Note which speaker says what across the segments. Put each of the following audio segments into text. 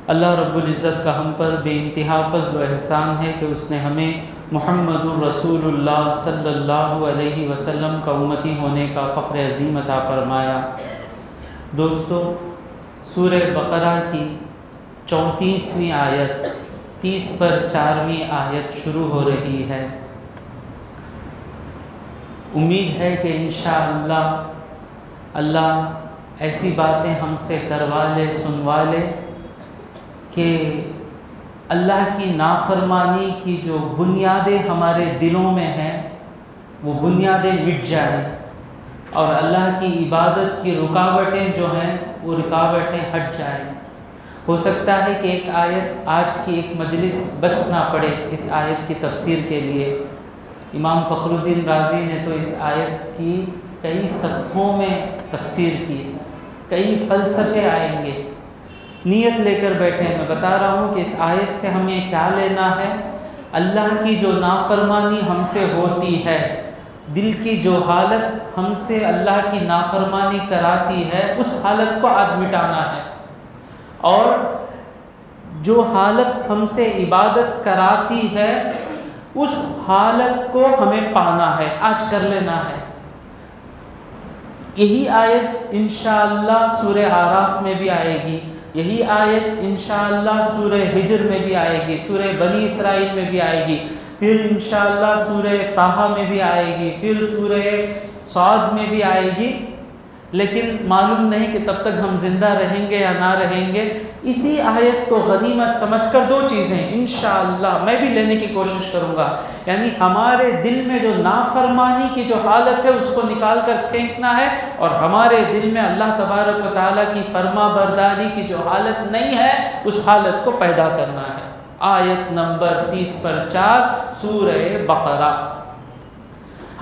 Speaker 1: اللہ رب العزت کا ہم پر بے انتہا فضل و احسان ہے کہ اس نے ہمیں محمد الرسول اللہ صلی اللہ علیہ وسلم کا امتی ہونے کا فخر عظیم عطا فرمایا۔ دوستو، سورہ بقرہ کی 34ویں آیت 30 پر 4ویں آیت شروع ہو رہی ہے۔ امید ہے کہ انشاءاللہ اللہ ایسی باتیں ہم سے کروا لے، سنوا لے کہ اللہ کی نافرمانی کی جو بنیادیں ہمارے دلوں میں ہیں وہ بنیادیں مٹ جائیں، اور اللہ کی عبادت کی رکاوٹیں جو ہیں وہ رکاوٹیں ہٹ جائیں۔ ہو سکتا ہے کہ ایک آیت آج کی ایک مجلس بس نہ پڑے اس آیت کی تفسیر کے لیے۔ امام فخر الدین رازی نے تو اس آیت کی کئی صفحوں میں تفسیر کی، کئی فلسفے آئیں گے۔ نیت لے کر بیٹھے، میں بتا رہا ہوں کہ اس آیت سے ہمیں کیا لینا ہے۔ اللہ کی جو نافرمانی ہم سے ہوتی ہے، دل کی جو حالت ہم سے اللہ کی نافرمانی کراتی ہے، اس حالت کو آج مٹانا ہے، اور جو حالت ہم سے عبادت کراتی ہے اس حالت کو ہمیں پانا ہے، آج کر لینا ہے۔ یہی آیت انشاءاللہ سورہ اعراف میں بھی آئے گی، یہی آیت انشاءاللہ سورہ ہجر میں بھی آئے گی، سورہ بنی اسرائیل میں بھی آئے گی، پھر انشاءاللہ سورہ طٰہٰ میں بھی آئے گی، پھر سورہ صاد میں بھی آئے گی۔ لیکن معلوم نہیں کہ تب تک ہم زندہ رہیں گے یا نہ رہیں گے۔ اسی آیت کو غنیمت سمجھ کر دو چیزیں انشاءاللہ میں بھی لینے کی کوشش کروں گا، یعنی ہمارے دل میں جو نافرمانی کی جو حالت ہے اس کو نکال کر پھینکنا ہے، اور ہمارے دل میں اللہ تبارک و تعالیٰ کی فرما برداری کی جو حالت نہیں ہے اس حالت کو پیدا کرنا ہے۔ آیت نمبر 30 پر 4 سورہ بقرہ۔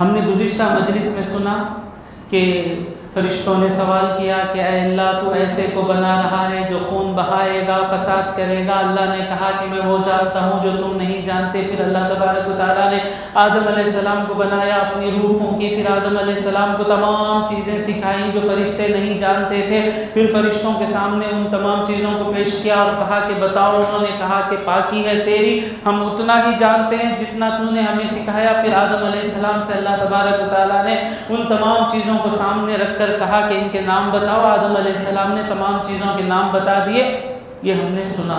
Speaker 1: ہم نے گزشتہ مجلس میں سنا کہ فرشتوں نے سوال کیا کہ اے اللہ تو ایسے کو بنا رہا ہے جو خون بہائے گا، فساد کرے گا۔ اللہ نے کہا کہ میں وہ جانتا ہوں جو تم نہیں جانتے۔ پھر اللہ تبارک و تعالیٰ نے آدم علیہ السلام کو بنایا، اپنی روح پھونکی، پھر آدم علیہ السلام کو تمام چیزیں سکھائیں جو فرشتے نہیں جانتے تھے۔ پھر فرشتوں کے سامنے ان تمام چیزوں کو پیش کیا اور کہا کہ بتاؤ۔ انہوں نے کہا کہ پاکی ہے تیری، ہم اتنا ہی جانتے ہیں جتنا تو نے ہمیں سکھایا۔ پھر آدم علیہ السلام سے اللہ تبارک و تعالیٰ نے ان تمام چیزوں کو سامنے رکھ کر کہا کہ ان کے نام بتاؤ۔ آدم علیہ السلام نے تمام چیزوں کے نام بتا دیے، یہ ہم نے سنا۔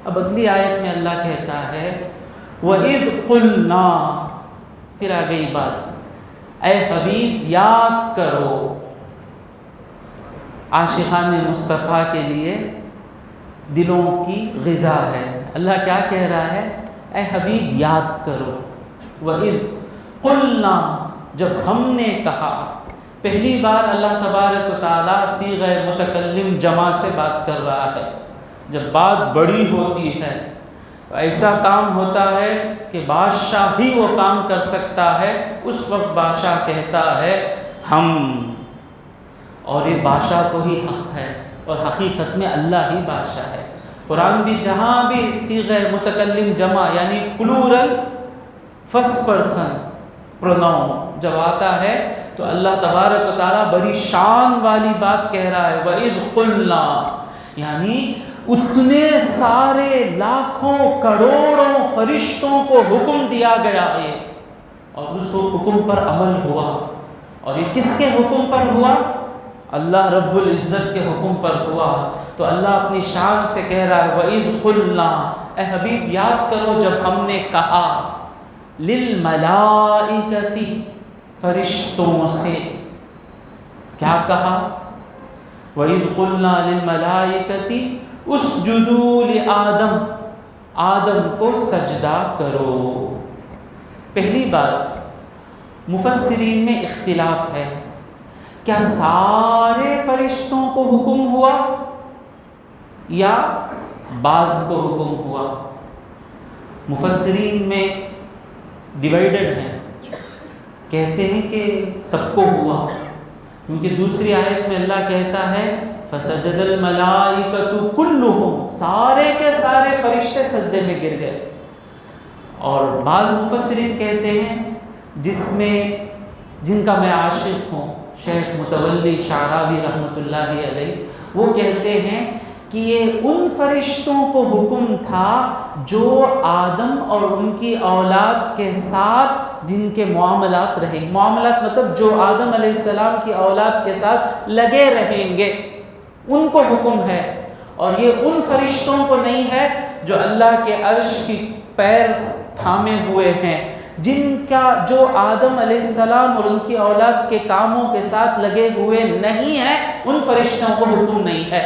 Speaker 1: اب اگلی آیت میں اللہ کہتا ہے وَإِذْ قُلْنَا، پھر آ گئی بات، اے حبیب یاد کرو۔ عاشقان مصطفیٰ کے لیے دلوں کی غذا ہے۔ اللہ کیا کہہ رہا ہے؟ اے حبیب یاد کرو۔ وَإِذْ قُلْنَا، جب ہم نے کہا۔ پہلی بار اللہ تبارک و تعالیٰ صیغہ متکلم جمع سے بات کر رہا ہے۔ جب بات بڑی ہوتی ہے تو ایسا کام ہوتا ہے کہ بادشاہ ہی وہ کام کر سکتا ہے، اس وقت بادشاہ کہتا ہے ہم، اور یہ بادشاہ کو ہی حق ہے، اور حقیقت میں اللہ ہی بادشاہ ہے۔ قرآن بھی جہاں بھی صیغہ متکلم جمع یعنی پلورل فرسٹ پرسن پروناؤن جب آتا ہے تو اللہ تبارک و تعالیٰ بڑی شان والی بات کہہ رہا ہے۔ وَإِذْ قُلْنَا، یعنی اتنے سارے لاکھوں کروڑوں فرشتوں کو حکم دیا گیا ہے، اور اس حکم پر عمل ہوا۔ اور یہ کس کے حکم پر ہوا؟ اللہ رب العزت کے حکم پر ہوا۔ تو اللہ اپنی شان سے کہہ رہا ہے وَإِذْ قُلْنَا، اے حبیب یاد کرو جب ہم نے کہا، لِلْمَلَائِكَةِ، فرشتوں سے۔ کیا کہا؟ وَإِذْ قُلْنَا لِلْمَلَائِكَةِ اسْجُدُوا لِآدَمَ، آدم کو سجدہ کرو۔ پہلی بات، مفسرین میں اختلاف ہے، کیا سارے فرشتوں کو حکم ہوا یا بعض کو حکم ہوا؟ مفسرین میں ڈیوائیڈڈ ہیں، کہتے ہیں کہ سب کو ہوا، کیونکہ دوسری آیت میں اللہ کہتا ہے فَسَجَدَ الْمَلَائِكَةُ كُلُّهُمْ، سارے کے سارے فرشتے سجدے میں گر گئے۔ اور بعض مفسرین کہتے ہیں جن کا میں عاشق ہوں، شیخ متولی شعراوی رحمۃ اللہ علیہ، وہ کہتے ہیں کہ یہ ان فرشتوں کو حکم تھا جو آدم اور ان کی اولاد کے ساتھ جن کے معاملات رہیں، معاملات مطلب جو آدم علیہ السلام کی اولاد کے ساتھ لگے رہیں گے، ان کو حکم ہے۔ اور یہ ان فرشتوں کو نہیں ہے جو اللہ کے عرش کی پیر تھامے ہوئے ہیں، جن کا جو آدم علیہ السلام اور ان کی اولاد کے کاموں کے ساتھ لگے ہوئے نہیں ہیں، ان فرشتوں کو حکم نہیں ہے۔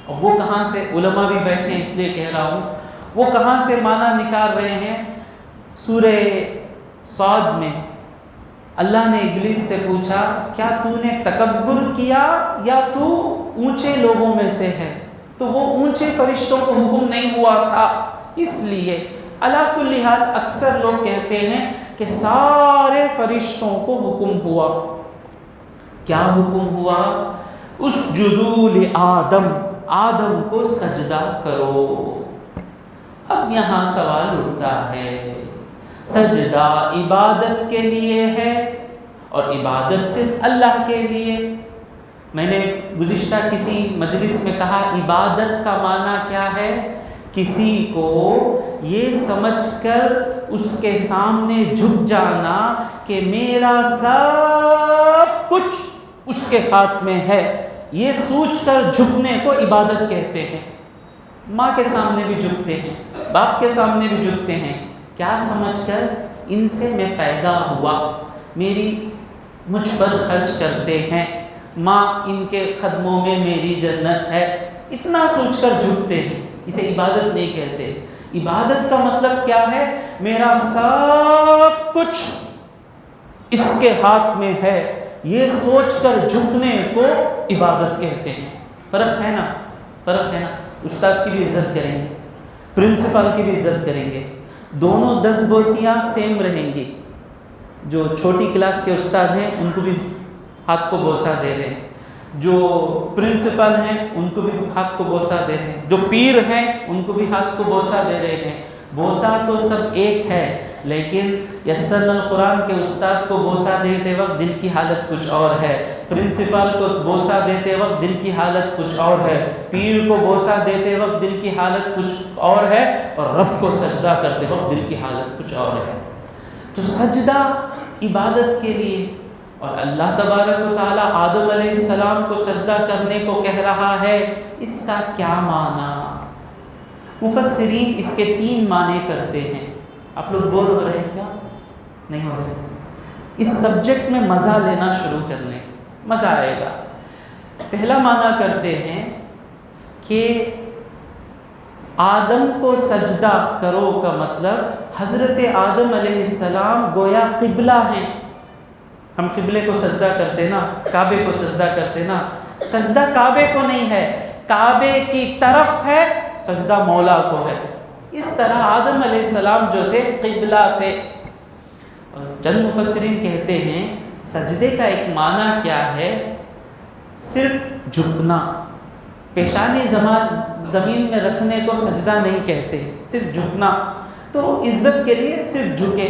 Speaker 1: اور وہ کہاں سے، علماء بھی بیٹھے ہیں اس لیے کہہ رہا ہوں، وہ کہاں سے معنی نکال رہے ہیں؟ سورہ صاد میں اللہ نے ابلیس سے پوچھا کیا تو نے تکبر کیا یا تو اونچے لوگوں میں سے ہے؟ تو وہ اونچے فرشتوں کو حکم نہیں ہوا تھا، اس لیے علی کل حال اکثر لوگ کہتے ہیں کہ سارے فرشتوں کو حکم ہوا۔ کیا حکم ہوا؟ اسجدوا لآدم، آدم کو سجدہ کرو۔ اب یہاں سوال اٹھتا ہے، سجدہ عبادت کے لیے ہے اور عبادت صرف اللہ کے لیے؟ میں نے گزشتہ کسی مجلس میں کہا عبادت کا معنی کیا ہے؟ کسی کو یہ سمجھ کر اس کے سامنے جھک جانا کہ میرا سب کچھ اس کے ہاتھ میں ہے، یہ سوچ کر جھکنے کو عبادت کہتے ہیں۔ ماں کے سامنے بھی جھکتے ہیں، باپ کے سامنے بھی جھکتے ہیں، کیا سمجھ کر ان سے میں پیدا ہوا، میری مجھ پر خرچ کرتے ہیں، ماں ان کے قدموں میں میری جنت ہے، اتنا سوچ کر جھکتے ہیں۔ اسے عبادت نہیں کہتے۔ عبادت کا مطلب کیا ہے؟ میرا سب کچھ اس کے ہاتھ میں ہے، یہ سوچ کر جھکنے کو عبادت کہتے ہیں۔ فرق ہے نا؟ فرق ہے نا؟ استاد کی بھی عزت کریں گے، پرنسپل کی بھی عزت کریں گے، دونوں 10 بوسیاں سیم رہیں گی۔ جو چھوٹی کلاس کے استاد ہیں ان کو بھی ہاتھ کو بوسہ دے رہے ہیں، جو پرنسپل ہیں ان کو بھی ہاتھ کو بوسہ دے رہے ہیں، جو پیر ہیں ان کو بھی ہاتھ کو بوسہ دے رہے ہیں۔ بوسہ تو سب ایک ہے، لیکن یسرنا القرآن کے استاد کو بوسہ دیتے وقت دل کی حالت کچھ اور ہے، پرنسپل کو بوسہ دیتے وقت دل کی حالت کچھ اور ہے، پیر کو بوسہ دیتے وقت دل کی حالت کچھ اور ہے، اور رب کو سجدہ کرتے وقت دل کی حالت کچھ اور ہے۔ تو سجدہ عبادت کے لیے، اور اللہ تبارک و تعالیٰ آدم علیہ السلام کو سجدہ کرنے کو کہہ رہا ہے، اس کا کیا معنی؟ مفسرین اس کے 3 معنی کرتے ہیں۔ آپ لوگ بور ہو رہے ہیں کیا؟ نہیں ہو رہے؟ اس سبجیکٹ میں مزہ لینا شروع کر لیں، مزہ آئے گا۔ پہلا معنی کرتے ہیں کہ آدم کو سجدہ کرو کا مطلب حضرت آدم علیہ السلام گویا قبلہ ہیں۔ ہم قبلے کو سجدہ کرتے نا، کعبے کو سجدہ کرتے نا، سجدہ کعبے کو نہیں ہے، کعبے کی طرف ہے، سجدہ مولا کو ہے۔ اس طرح آدم علیہ السلام جو تھے قبلہ تھے۔ چند مفسرین کہتے ہیں سجدے کا ایک معنی کیا ہے؟ صرف جھکنا، پیشانی زمین میں رکھنے کو سجدہ نہیں کہتے، صرف جھکنا۔ تو عزت کے لیے صرف جھکے۔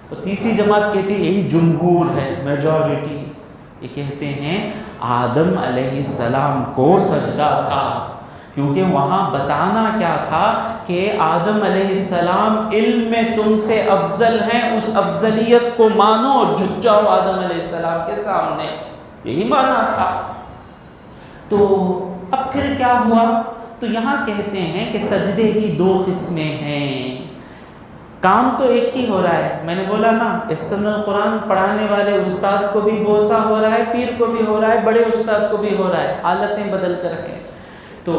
Speaker 1: اور تیسری جماعت کہتی ہے یہی جمہور ہے، میجورٹی، یہ کہتے ہیں آدم علیہ السلام کو سجدہ تھا، کیونکہ وہاں بتانا کیا تھا کہ آدم علیہ السلام علم میں تم سے افضل ہیں، اس افضلیت کو مانو اور جھک جاؤ آدم علیہ السلام کے سامنے، یہی مانا تھا۔ تو اب پھر کیا ہوا؟ تو یہاں کہتے ہیں کہ سجدے کی 2 قسمیں ہیں۔ کام تو ایک ہی ہو رہا ہے، میں نے بولا نا، یسرنا القرآن پڑھانے والے استاد کو بھی بوسہ ہو رہا ہے، پیر کو بھی ہو رہا ہے، بڑے استاد کو بھی ہو رہا ہے، حالتیں بدل کر ہیں۔ تو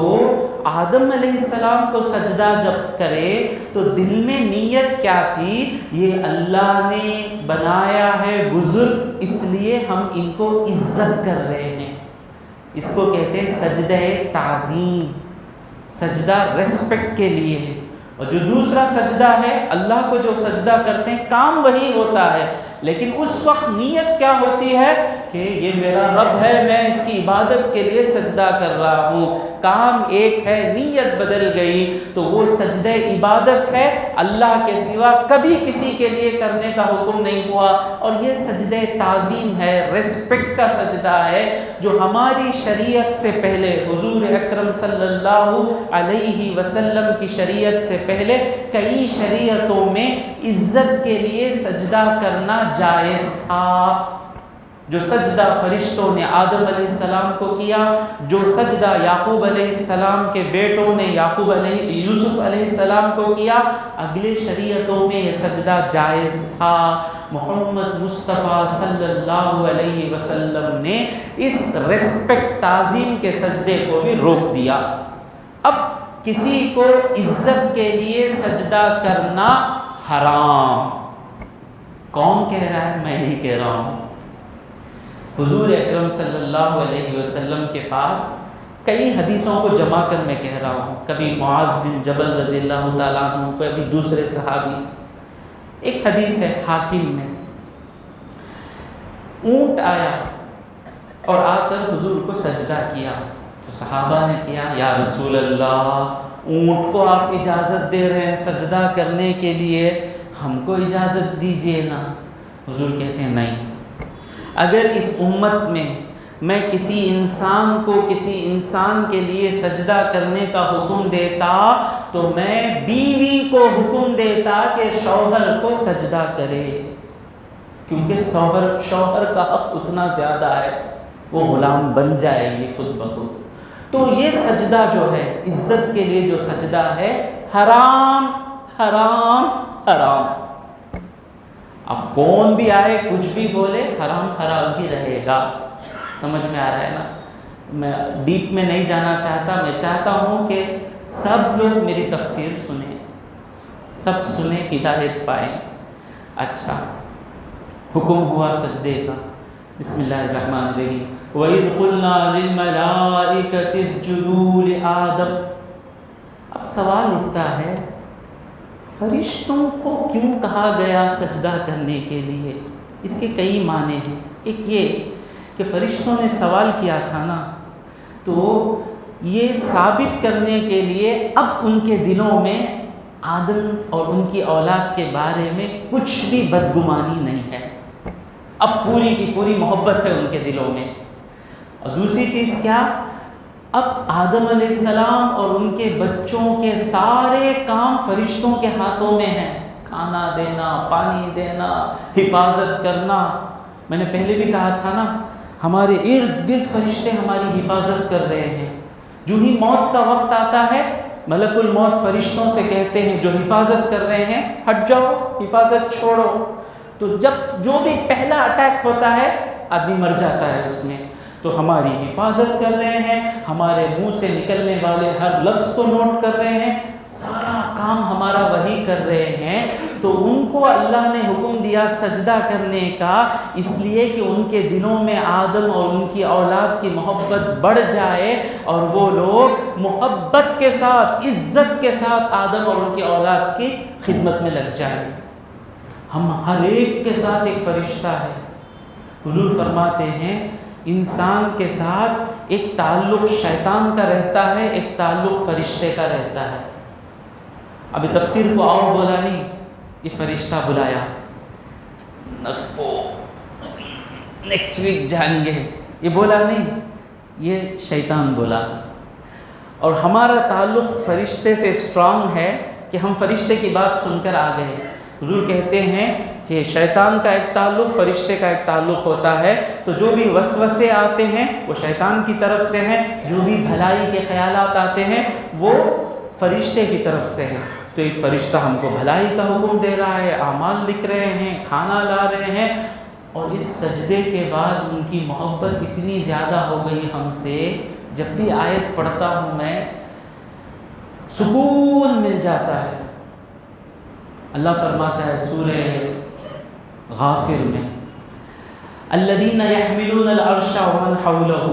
Speaker 1: آدم علیہ السلام کو سجدہ جب کرے تو دل میں نیت کیا تھی؟ یہ اللہ نے بنایا ہے بزرگ، اس لیے ہم ان کو عزت کر رہے ہیں۔ اس کو کہتے ہیں سجدہ تعظیم، سجدہ ریسپیکٹ کے لیے ہے۔ اور جو دوسرا سجدہ ہے، اللہ کو جو سجدہ کرتے ہیں کام وہی ہوتا ہے، لیکن اس وقت نیت کیا ہوتی ہے کہ یہ میرا رب ہے، میں اس کی عبادت کے لیے سجدہ کر رہا ہوں، کام ایک ہے، نیت بدل گئی تو وہ سجدہ عبادت ہے، اللہ کے سوا کبھی کسی کے لیے کرنے کا حکم نہیں ہوا۔ اور یہ سجدہ تعظیم ہے، ریسپیکٹ کا سجدہ ہے، جو ہماری شریعت سے پہلے، حضور اکرم صلی اللہ علیہ وسلم کی شریعت سے پہلے کئی شریعتوں میں عزت کے لیے سجدہ کرنا جائز تھا۔ جو سجدہ فرشتوں نے آدم علیہ السلام کو کیا، جو سجدہ یعقوب علیہ السلام کے بیٹوں نے یوسف علیہ السلام کو کیا، اگلے شریعتوں میں یہ سجدہ جائز تھا۔ محمد مصطفیٰ صلی اللہ علیہ وسلم نے اس ریسپیکٹ تعظیم کے سجدے کو بھی روک دیا۔ اب کسی کو عزت کے لیے سجدہ کرنا حرام، کون کہہ رہا ہے؟ میں نہیں کہہ رہا ہوں۔ حضور اکرم صلی اللہ علیہ وسلم کے پاس کئی حدیثوں کو جمع کر میں کہہ رہا ہوں، کبھی معاذ بن جبل رضی اللہ تعالیٰ عنہ، کبھی دوسرے صحابی۔ ایک حدیث ہے حاکم میں، اونٹ آیا اور آ کر حضور کو سجدہ کیا، تو صحابہ نے کیا، یا رسول اللہ، اونٹ کو آپ اجازت دے رہے ہیں سجدہ کرنے کے لیے، ہم کو اجازت دیجئے نا۔ حضور کہتے ہیں نہیں، اگر اس امت میں کسی انسان کو کسی انسان کے لیے سجدہ کرنے کا حکم دیتا تو میں بیوی کو حکم دیتا کہ شوہر کو سجدہ کرے، کیونکہ شوہر کا حق اتنا زیادہ ہے، وہ غلام بن جائے گی خود بخود۔ تو یہ سجدہ جو ہے، عزت کے لیے جو سجدہ ہے، حرام حرام حرام۔ اب کون بھی آئے کچھ بھی بولے، حرام حرام ہی رہے گا۔ سمجھ میں آ رہا ہے نا؟ میں ڈیپ میں نہیں جانا چاہتا، میں چاہتا ہوں کہ سب لوگ میری تفسیر سنیں، سب سنیں، ہدایت پائیں۔ اچھا، حکم ہوا سجدے کا، بسم اللہ الرحمن الرحیم، وَإِذْ قُلْنَا لِلْمَلَائِكَةِ اسْجُدُوا لِآدَمَ۔ اب سوال اٹھتا ہے، فرشتوں کو کیوں کہا گیا سجدہ کرنے کے لیے؟ اس کے کئی معنی ہیں۔ ایک یہ کہ فرشتوں نے سوال کیا تھا نا، تو یہ ثابت کرنے کے لیے اب ان کے دلوں میں آدم اور ان کی اولاد کے بارے میں کچھ بھی بدگمانی نہیں ہے، اب پوری کی پوری محبت ہے ان کے دلوں میں۔ اور دوسری چیز کیا، اب آدم علیہ السلام اور ان کے بچوں کے سارے کام فرشتوں کے ہاتھوں میں ہیں، کھانا دینا، پانی دینا، حفاظت کرنا۔ میں نے پہلے بھی کہا تھا نا، ہمارے ارد گرد فرشتے ہماری حفاظت کر رہے ہیں۔ جو ہی موت کا وقت آتا ہے، ملک الموت فرشتوں سے کہتے ہیں جو حفاظت کر رہے ہیں، ہٹ جاؤ، حفاظت چھوڑو۔ تو جب جو بھی پہلا اٹیک ہوتا ہے، آدمی مر جاتا ہے اس میں، تو ہماری حفاظت کر رہے ہیں، ہمارے منہ سے نکلنے والے ہر لفظ کو نوٹ کر رہے ہیں، سارا کام ہمارا وہی کر رہے ہیں۔ تو ان کو اللہ نے حکم دیا سجدہ کرنے کا، اس لیے کہ ان کے دلوں میں آدم اور ان کی اولاد کی محبت بڑھ جائے اور وہ لوگ محبت کے ساتھ، عزت کے ساتھ آدم اور ان کی اولاد کی خدمت میں لگ جائیں۔ ہم ہر ایک کے ساتھ ایک فرشتہ ہے۔ حضور فرماتے ہیں انسان کے ساتھ ایک تعلق شیطان کا رہتا ہے، ایک تعلق فرشتے کا رہتا ہے۔ ابھی تفسیر کو اور بولا نہیں، یہ فرشتہ بلایا، نیکسٹ ویک جائیں گے، یہ بولا نہیں، یہ شیطان بولا۔ اور ہمارا تعلق فرشتے سے اسٹرانگ ہے کہ ہم فرشتے کی بات سن کر آ گئے۔ حضور کہتے ہیں کہ شیطان کا ایک تعلق فرشتے کا ایک تعلق ہوتا ہے، تو جو بھی وسوسے آتے ہیں وہ شیطان کی طرف سے ہیں، جو بھی بھلائی کے خیالات آتے ہیں وہ فرشتے کی طرف سے ہیں۔ تو ایک فرشتہ ہم کو بھلائی کا حکم دے رہا ہے، اعمال لکھ رہے ہیں، کھانا لا رہے ہیں، اور اس سجدے کے بعد ان کی محبت اتنی زیادہ ہو گئی ہم سے، جب بھی آیت پڑھتا ہوں میں سکون مل جاتا ہے۔ اللہ فرماتا ہے سورہ غافر میں، الذین یحملون العرش ومن حولہ،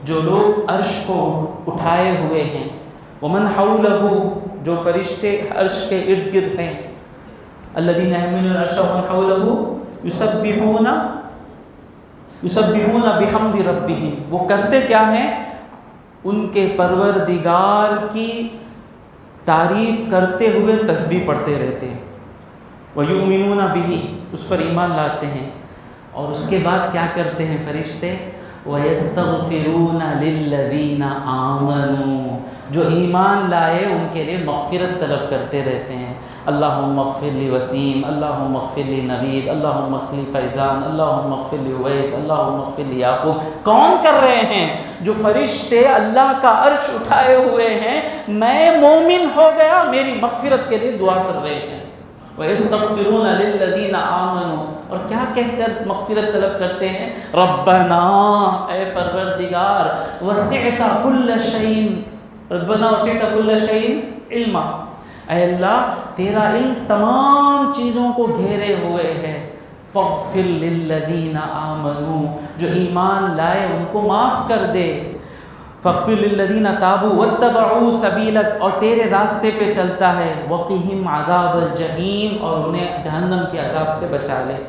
Speaker 1: جو لوگ عرش کو اٹھائے ہوئے ہیں، ومن حولہ، جو فرشتے عرش کے ارد گرد ہیں، الذین یحملون العرش ومن حولہ یسبحون یسبحون بحمد ربہم، وہ کرتے کیا ہیں؟ ان کے پروردگار کی تعریف کرتے ہوئے تسبیح پڑھتے رہتے ہیں، وَيُؤْمِنُونَ بِهِ، اس پر ایمان لاتے ہیں، اور اس کے بعد کیا کرتے ہیں فرشتے؟ وَيَسْتَغْفِرُونَ لِلَّذِينَ آمَنُوا، جو ایمان لائے ان کے لیے مغفرت طلب کرتے رہتے ہیں، اللہم اغفر لی وسیم، اللہم اغفر لی نوید، اللہم اغفر لی فیضان، اللہم اغفر لی اویس، اللہم اغفر لی یعقوب۔ کون کر رہے ہیں؟ جو فرشتے اللہ کا عرش اٹھائے ہوئے ہیں، میں مومن ہو گیا، میری مغفرت کے لیے دعا کر رہے ہیں۔ وَيَسْتَغْفِرُونَ لِلَّذِينَ آمَنُوا، اور کیا کہہ کر مغفرت طلب کرتے ہیں؟ ربنا، اے پروردگار، وسعت کل شیء، ربنا وسعت کل شیء علما، اے اللہ تیرا علم تمام چیزوں کو گھیرے ہوئے ہے، فاغفر للذین آمنوا، جو ایمان لائے ان کو معاف کر دے، فاغفر للذین تابوا واتبعوا سبیلک، اور تیرے راستے پہ چلتا ہے، وقہم عذاب الجحیم، اور انہیں جہنم کے عذاب سے بچا لے۔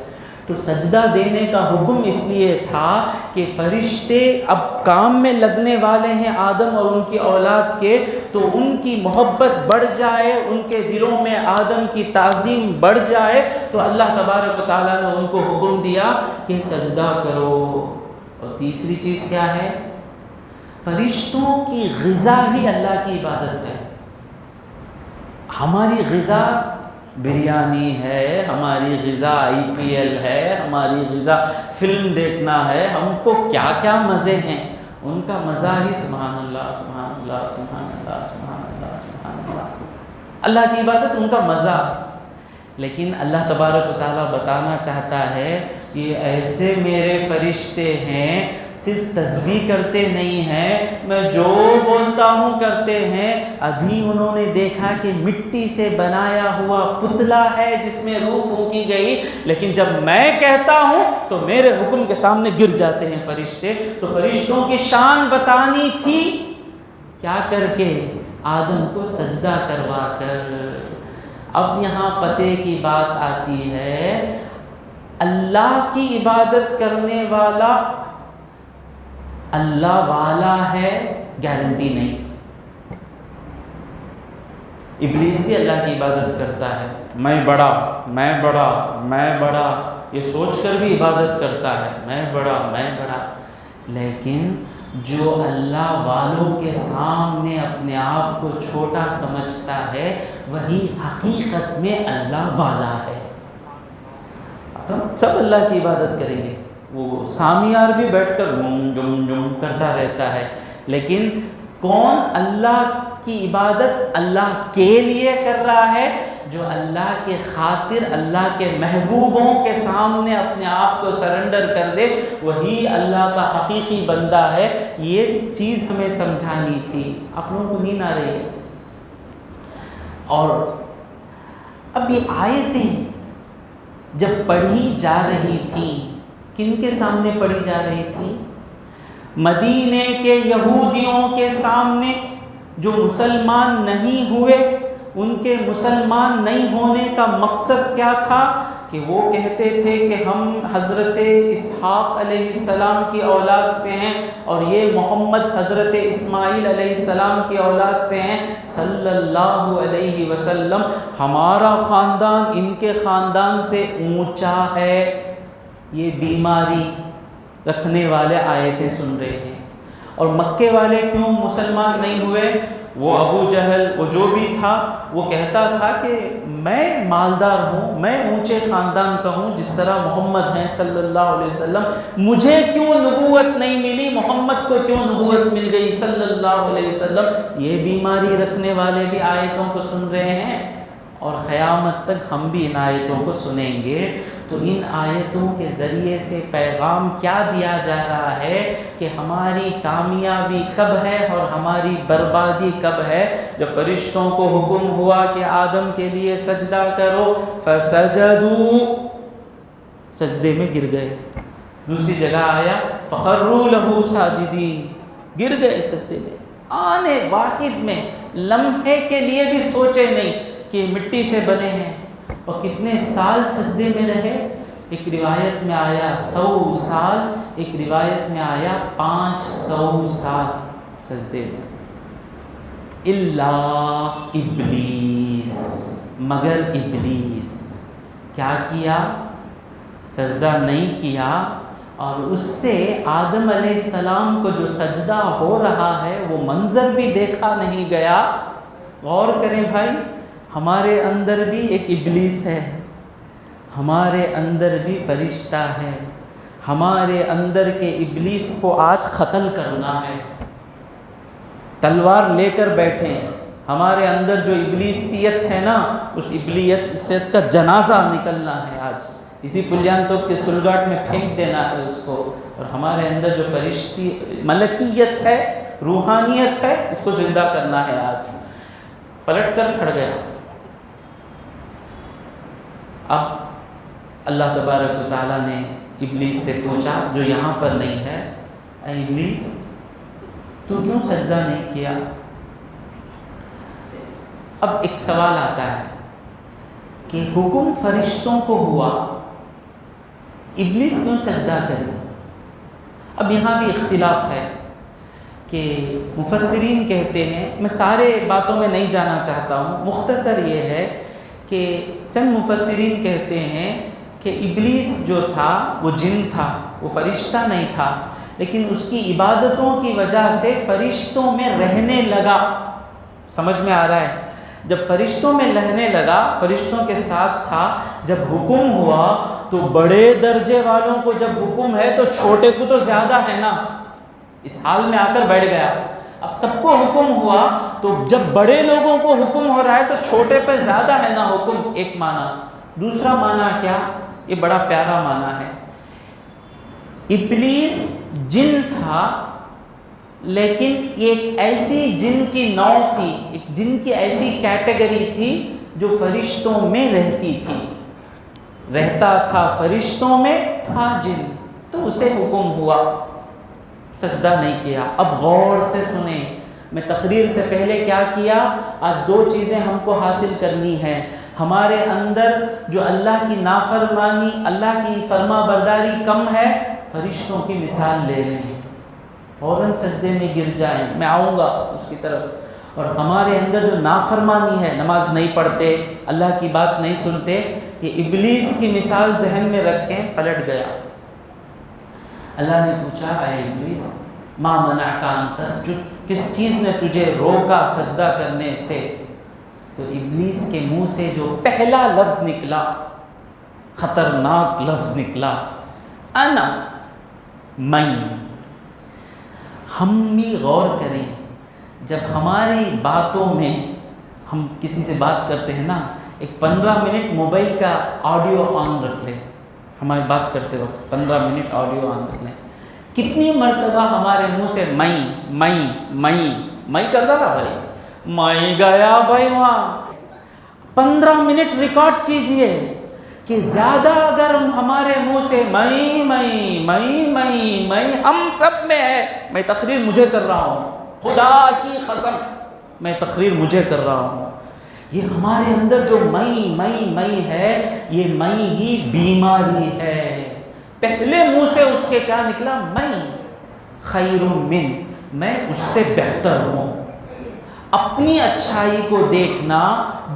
Speaker 1: تو سجدہ دینے کا حکم اس لیے تھا کہ فرشتے اب کام میں لگنے والے ہیں آدم اور ان کی اولاد کے، تو ان کی محبت بڑھ جائے، ان کے دلوں میں آدم کی تعظیم بڑھ جائے، تو اللہ تبارک و تعالیٰ نے ان کو حکم دیا کہ سجدہ کرو۔ اور تیسری چیز کیا ہے؟ فرشتوں کی غذا ہی اللہ کی عبادت ہے۔ ہماری غذا بریانی ہے، ہماری غذا IPL ہے، ہماری غذا فلم دیکھنا ہے، ہم کو کیا کیا مزے ہیں، ان کا مزہ ہی سبحان اللہ سبحان اللہ سبحان اللہ سبحان اللہ سبحان اللہ، اللہ کی عبادت ان کا مزہ۔ لیکن اللہ تبارک و تعالیٰ بتانا چاہتا ہے یہ ایسے میرے فرشتے ہیں، صرف تسبیح کرتے نہیں ہیں، میں جو بولتا ہوں کرتے ہیں۔ ابھی انہوں نے دیکھا کہ مٹی سے بنایا ہوا پتلا ہے جس میں روح پھونکی گئی، لیکن جب میں کہتا ہوں تو میرے حکم کے سامنے گر جاتے ہیں فرشتے۔ تو فرشتوں کی شان بتانی تھی، کیا کر کے؟ آدم کو سجدہ کروا کر۔ اب یہاں پتے کی بات آتی ہے، اللہ کی عبادت کرنے والا اللہ والا ہے، گارنٹی نہیں۔ ابلیس بھی اللہ کی عبادت کرتا ہے، میں بڑا میں بڑا میں بڑا، یہ سوچ کر بھی عبادت کرتا ہے، میں بڑا میں بڑا۔ لیکن جو اللہ والوں کے سامنے اپنے آپ کو چھوٹا سمجھتا ہے، وہی حقیقت میں اللہ والا ہے۔ سب اللہ کی عبادت کریں گے، وہ سامیار بھی بیٹھ کر جم جم جم کرتا رہتا ہے، لیکن کون اللہ کی عبادت اللہ کے لیے کر رہا ہے؟ جو اللہ کے خاطر اللہ کے محبوبوں کے سامنے اپنے آپ کو سرنڈر کر دے، وہی اللہ کا حقیقی بندہ ہے۔ یہ چیز ہمیں سمجھانی تھی، آپ لوگوں کو نیند آ رہی ہے؟ اور اب یہ آیتیں جب پڑھی جا رہی تھیں، کن کے سامنے پڑھی جا رہی تھی؟ مدینے کے یہودیوں کے سامنے، جو مسلمان نہیں ہوئے۔ ان کے مسلمان نہیں ہونے کا مقصد کیا تھا؟ کہ وہ کہتے تھے کہ ہم حضرت اسحاق علیہ السلام کی اولاد سے ہیں، اور یہ محمد حضرت اسماعیل علیہ السلام کی اولاد سے ہیں صلی اللہ علیہ وسلم، ہمارا خاندان ان کے خاندان سے اونچا ہے۔ یہ بیماری رکھنے والے آیتیں سن رہے ہیں۔ اور مکے والے کیوں مسلمان نہیں ہوئے؟ وہ ابو جہل، وہ جو بھی تھا، وہ کہتا تھا کہ میں مالدار ہوں، میں اونچے خاندان کا ہوں جس طرح محمد ہیں صلی اللہ علیہ وسلم، مجھے کیوں نبوت نہیں ملی، محمد کو کیوں نبوت مل گئی صلی اللہ علیہ وسلم۔ یہ بیماری رکھنے والے بھی آیتوں کو سن رہے ہیں، اور قیامت تک ہم بھی ان آیتوں کو سنیں گے۔ تو ان آیتوں کے ذریعے سے پیغام کیا دیا جا رہا ہے کہ ہماری کامیابی کب ہے اور ہماری بربادی کب ہے؟ جب فرشتوں کو حکم ہوا کہ آدم کے لیے سجدہ کرو، فسجدوا، سجدے میں گر گئے۔ دوسری جگہ آیا فخروا لہ ساجدین، گر گئے سجدے میں، آنے واحد میں، لمحے کے لیے بھی سوچے نہیں کہ مٹی سے بنے ہیں۔ اور کتنے سال سجدے میں رہے؟ ایک روایت میں آیا 100 سال، ایک روایت میں آیا 500 سال سجدے میں. الا ابلیس، مگر ابلیس کیا کیا؟ سجدہ نہیں کیا. اور اس سے آدم علیہ السلام کو جو سجدہ ہو رہا ہے وہ منظر بھی دیکھا نہیں گیا. غور کریں بھائی، ہمارے اندر بھی ایک ابلیس ہے، ہمارے اندر بھی فرشتہ ہے. ہمارے اندر کے ابلیس کو آج قتل کرنا ہے، تلوار لے کر بیٹھے ہیں. ہمارے اندر جو ابلیسیت ہے نا، اس ابلیسیت کا جنازہ نکلنا ہے آج. اسی پلیان توپ کے سلگاٹ میں پھینک دینا ہے اس کو. اور ہمارے اندر جو فرشتی ملکیت ہے، روحانیت ہے، اس کو زندہ کرنا ہے آج. پلٹ کر کھڑ گیا. اب اللہ تبارک و تعالیٰ نے ابلیس سے پوچھا، جو یہاں پر نہیں ہے، اے ابلیس تو کیوں سجدہ نہیں کیا؟ اب ایک سوال آتا ہے کہ حکم فرشتوں کو ہوا، ابلیس کیوں سجدہ کرے؟ اب یہاں بھی اختلاف ہے کہ مفسرین کہتے ہیں، میں سارے باتوں میں نہیں جانا چاہتا ہوں، مختصر یہ ہے کہ چند مفسرین کہتے ہیں کہ ابلیس جو تھا وہ جن تھا، وہ فرشتہ نہیں تھا، لیکن اس کی عبادتوں کی وجہ سے فرشتوں میں رہنے لگا. سمجھ میں آ رہا ہے؟ جب فرشتوں میں رہنے لگا، فرشتوں کے ساتھ تھا، جب حکم ہوا تو بڑے درجے والوں کو جب حکم ہے تو چھوٹے کو تو زیادہ ہے نا. اس حال میں آ کر بیٹھ گیا. اب سب کو حکم ہوا تو جب بڑے لوگوں کو حکم ہو رہا ہے تو چھوٹے پہ زیادہ ہے نا حکم. ایک معنی. دوسرا معنی کیا؟ یہ بڑا پیارا معنی ہے. ابلیس جن تھا، لیکن ایک ایسی جن کی نوع تھی، ایک جن کی ایسی کیٹیگری تھی جو فرشتوں میں رہتی تھی، رہتا تھا فرشتوں میں، تھا جن. تو اسے حکم ہوا، سجدہ نہیں کیا. اب غور سے سنیں، میں تقریر سے پہلے کیا کیا؟ آج دو چیزیں ہم کو حاصل کرنی ہیں. ہمارے اندر جو اللہ کی نافرمانی، اللہ کی فرما برداری کم ہے، فرشتوں کی مثال لے رہے ہیں، فوراً سجدے میں گر جائیں. میں آؤں گا اس کی طرف. اور ہمارے اندر جو نافرمانی ہے، نماز نہیں پڑھتے، اللہ کی بات نہیں سنتے، یہ ابلیس کی مثال ذہن میں رکھیں. پلٹ گیا. اللہ نے پوچھا، اے ابلیس ما منعک ان تسجد، کس چیز نے تجھے روکا سجدہ کرنے سے؟ تو ابلیس کے منہ سے جو پہلا لفظ نکلا، خطرناک لفظ نکلا، انا، میں. ہم بھی غور کریں، جب ہماری باتوں میں ہم کسی سے بات کرتے ہیں نا، ایک 15 منٹ موبائل کا آڈیو آن رکھ لیں. ہماری بات کرتے وقت 15 منٹ آڈیو آن رکھ لیں. کتنی مرتبہ ہمارے منہ سے میں کرتا تھا بھائی، میں گیا بھائی وہاں. 15 منٹ ریکارڈ کیجئے کہ زیادہ اگر ہمارے منہ سے میں ہم سب میں ہے. میں تقریر مجھے کر رہا ہوں، خدا کی قسم میں تقریر مجھے کر رہا ہوں. یہ ہمارے اندر جو میں ہے، یہ میں ہی بیماری ہے. پہلے منہ سے اس کے کیا نکلا؟ میں خیر من، میں اس سے بہتر ہوں. اپنی اچھائی کو دیکھنا،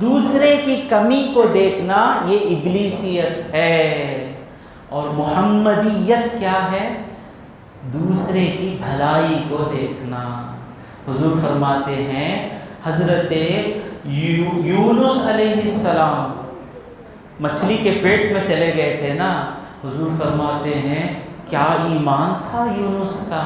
Speaker 1: دوسرے کی کمی کو دیکھنا، یہ ابلیسیت ہے. اور محمدیت کیا ہے؟ دوسرے کی بھلائی کو دیکھنا. حضور فرماتے ہیں، حضرت یونس علیہ السلام مچھلی کے پیٹ میں چلے گئے تھے نا. حضور فرماتے ہیں کیا ایمان تھا یونس کا،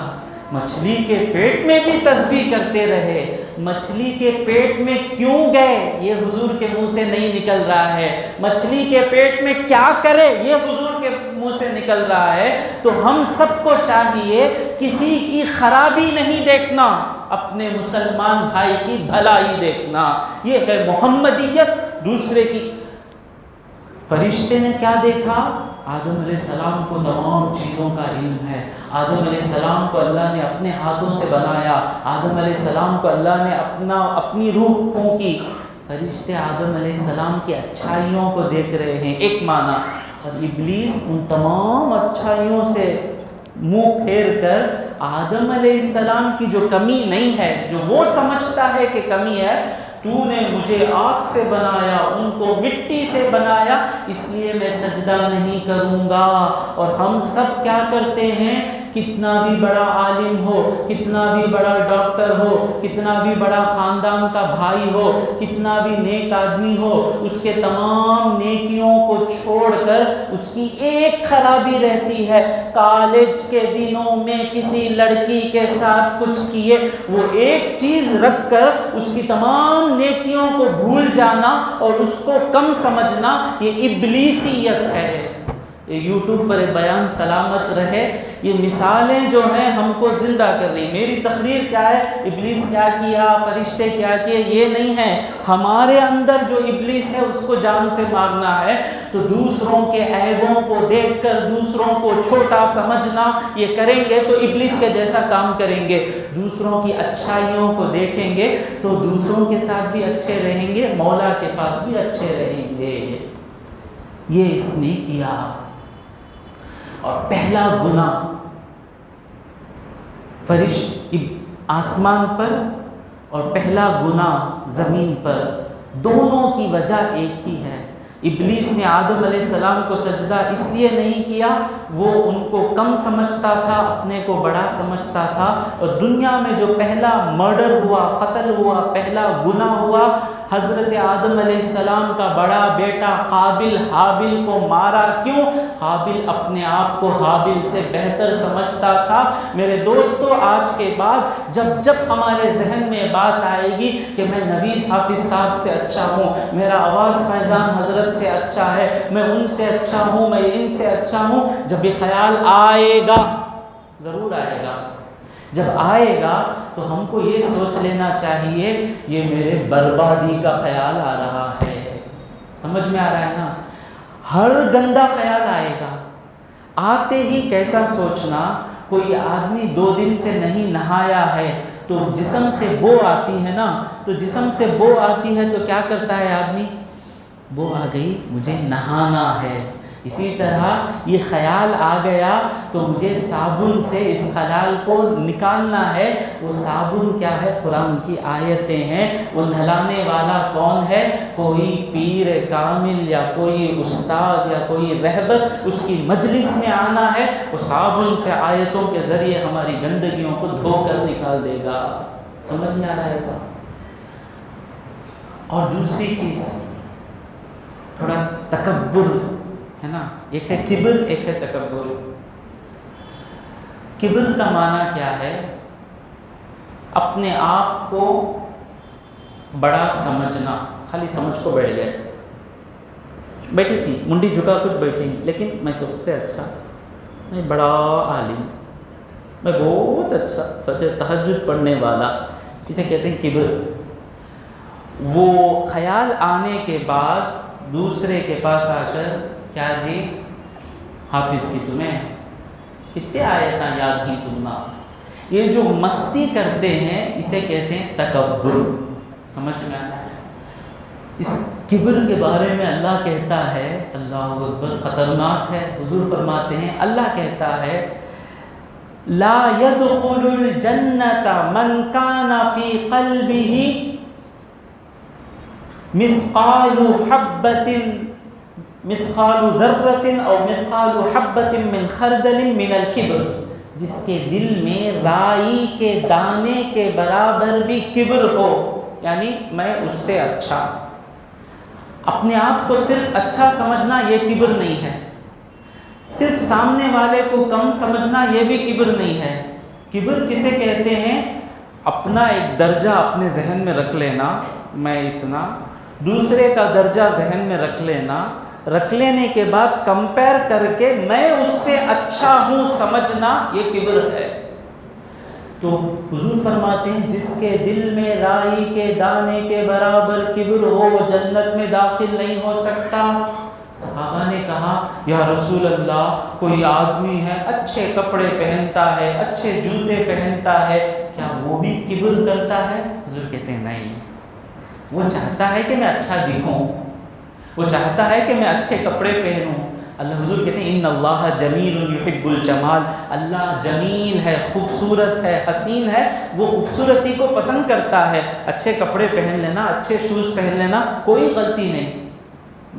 Speaker 1: مچھلی کے پیٹ میں بھی تسبیح کرتے رہے. مچھلی کے پیٹ میں کیوں گئے یہ حضور کے منہ سے نہیں نکل رہا ہے. مچھلی کے پیٹ میں کیا کرے یہ حضور کے منہ سے نکل رہا ہے. تو ہم سب کو چاہیے کسی کی خرابی نہیں دیکھنا، اپنے مسلمان بھائی کی بھلائی دیکھنا. یہ ہے محمدیت، دوسرے کی. فرشتے نے کیا دیکھا؟ آدم علیہ السلام کو تمام چیزوں کا علم ہے. آدم علیہ السلام کو اللہ نے اپنے ہاتھوں سے بنایا. آدم علیہ السلام کو اللہ نے اپنی روح پھونکی. فرشتے آدم علیہ السلام کی اچھائیوں کو دیکھ رہے ہیں، ایک معنی. اور ابلیس ان تمام اچھائیوں سے منہ پھیر کر آدم علیہ السلام کی جو کمی نہیں ہے، جو وہ سمجھتا ہے کہ کمی ہے، تو نے مجھے آگ سے بنایا، ان کو مٹی سے بنایا، اس لیے میں سجدہ نہیں کروں گا۔ اور ہم سب کیا کرتے ہیں؟ کتنا بھی بڑا عالم ہو، کتنا بھی بڑا ڈاکٹر ہو، کتنا بھی بڑا خاندان کا بھائی ہو، کتنا بھی نیک آدمی ہو، اس کے تمام نیکیوں کو چھوڑ کر اس کی ایک خرابی رہتی ہے، کالج کے دنوں میں کسی لڑکی کے ساتھ کچھ کیے، وہ ایک چیز رکھ کر اس کی تمام نیکیوں کو بھول جانا اور اس کو کم سمجھنا، یہ ابلیسیت ہے۔ یہ یوٹیوب پر بیان سلامت رہے، یہ مثالیں جو ہیں ہم کو زندہ کر رہی۔ میری تقریر کیا ہے؟ ابلیس کیا کیا، فرشتے کیا کیے، یہ نہیں ہے۔ ہمارے اندر جو ابلیس ہے اس کو جان سے مارنا ہے۔ تو دوسروں کے عیبوں کو دیکھ کر دوسروں کو چھوٹا سمجھنا، یہ کریں گے تو ابلیس کے جیسا کام کریں گے۔ دوسروں کی اچھائیوں کو دیکھیں گے تو دوسروں کے ساتھ بھی اچھے رہیں گے، مولا کے پاس بھی اچھے رہیں گے۔ یہ اس نے کیا۔ اور پہلا گناہ آسمان پر اور پہلا گناہ زمین پر، دونوں کی وجہ ایک ہی ہے۔ ابلیس نے آدم علیہ السلام کو سجدہ اس لیے نہیں کیا، وہ ان کو کم سمجھتا تھا، اپنے کو بڑا سمجھتا تھا۔ اور دنیا میں جو پہلا مرڈر ہوا، قتل ہوا، پہلا گناہ ہوا، حضرت آدم علیہ السلام کا بڑا بیٹا قابل حابل کو مارا۔ کیوں؟ قابل اپنے آپ کو حابل سے بہتر سمجھتا تھا۔ میرے دوستو، آج کے بعد جب ہمارے ذہن میں بات آئے گی کہ میں نوید حافظ صاحب سے اچھا ہوں، میرا آواز فیضان حضرت سے اچھا ہے، میں ان سے اچھا ہوں، میں ان سے اچھا ہوں، جب یہ خیال آئے گا، ضرور آئے گا، جب آئے گا تو ہم کو یہ سوچ لینا چاہیے یہ میرے بربادی کا خیال آ رہا ہے۔ سمجھ میں آ رہا ہے نا؟ ہر گندا خیال آئے گا، آتے ہی کیسا سوچنا، کوئی آدمی 2 دن سے نہیں نہایا ہے تو جسم سے بو آتی ہے نا، تو جسم سے بو آتی ہے تو کیا کرتا ہے آدمی؟ بو آ گئی، مجھے نہانا ہے۔ اسی طرح یہ خیال آ گیا تو مجھے صابن سے اس خیال کو نکالنا ہے۔ وہ صابن کیا ہے؟ قرآن کی آیتیں ہیں۔ وہ نہلانے والا کون ہے؟ کوئی پیر کامل یا کوئی استاذ یا کوئی رہبر، اس کی مجلس میں آنا ہے، وہ صابن سے آیتوں کے ذریعے ہماری گندگیوں کو دھو کر نکال دے گا۔ سمجھ میں آ رہا ہے گا؟ اور دوسری چیز، تھوڑا تکبر ہے نا، ایک ہے کبر، ایک ہے تکبر۔ کبر کا معنی کیا ہے؟ اپنے آپ کو بڑا سمجھنا، خالی سمجھ کو بیٹھ گئے، بیٹھی تھی منڈی جھکا کچھ بیٹھی، لیکن میں سب سے اچھا، میں بڑا عالم، میں بہت اچھا، فجر تہجد پڑھنے والا، اسے کہتے ہیں کبر۔ وہ خیال آنے کے بعد دوسرے کے پاس آ کر، کیا جی حافظ کی تمہیں کتنے آیتاں یاد ہی تمنا، یہ جو مستی کرتے ہیں اسے کہتے ہیں تکبر۔ سمجھ میں آیا؟ اس کبر کے بارے میں اللہ کہتا ہے، اللہ اکبر، خطرناک ہے۔ حضور فرماتے ہیں، اللہ کہتا ہے، لا يدخل الجنة من كان في قلبه مثقال ذرة او مثقال حبة من خردل من الكبر، جس کے دل میں رائی کے دانے کے برابر بھی کبر ہو، یعنی میں اس سے اچھا، اپنے آپ کو صرف اچھا سمجھنا یہ کبر نہیں ہے، صرف سامنے والے کو کم سمجھنا یہ بھی کبر نہیں ہے۔ کبر کسے کہتے ہیں؟ اپنا ایک درجہ اپنے ذہن میں رکھ لینا، میں اتنا، دوسرے کا درجہ ذہن میں رکھ لینا، رکھ لینے کے بعد کمپیر کر کے میں اس سے اچھا ہوں سمجھنا، یہ کبر ہے۔ تو حضور فرماتے ہیں، جس کے دل میں رائی کے دانے کے برابر کبر ہو وہ جنت میں داخل نہیں ہو سکتا۔ صحابہ نے کہا، یا رسول اللہ، کوئی آدمی ہے اچھے کپڑے پہنتا ہے، اچھے جوتے پہنتا ہے، کیا وہ بھی کبر کرتا ہے؟ حضور کہتے ہیں نہیں، وہ چاہتا ہے کہ میں اچھا دکھوں، وہ چاہتا ہے کہ میں اچھے کپڑے پہنوں، اللہ حضور کہتے ہیں ان اللہ جمیل یحب الجمال، اللہ جمیل ہے، خوبصورت ہے، حسین ہے، وہ خوبصورتی کو پسند کرتا ہے۔ اچھے کپڑے پہن لینا، اچھے شوز پہن لینا، کوئی غلطی نہیں،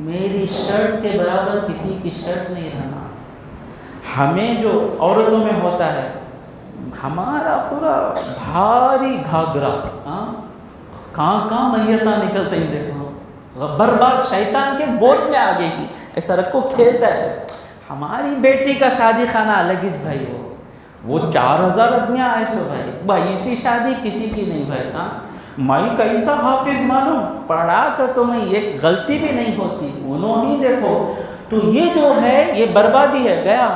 Speaker 1: میری شرٹ کے برابر کسی کی شرٹ نہیں رہنا۔ ہمیں جو عورتوں میں ہوتا ہے، ہمارا پورا بھاری گھاگرا، کہاں میتاں نکلتے ہیں، دیکھو برباد شیطان کے گود میں آ گئی، ایسا رکھو کھیلتا ہے۔ ہماری بیٹی کا شادی خانہ الگ ہی بھائی، وہ 4000 آدمیاں آئے سو بھائی سی شادی کسی کی نہیں بھائی۔ میں کیسا حافظ مانوں، پڑھا کر تو میں ایک غلطی بھی نہیں ہوتی، انہوں ہی دیکھو، تو یہ جو ہے یہ بربادی ہے، گیا۔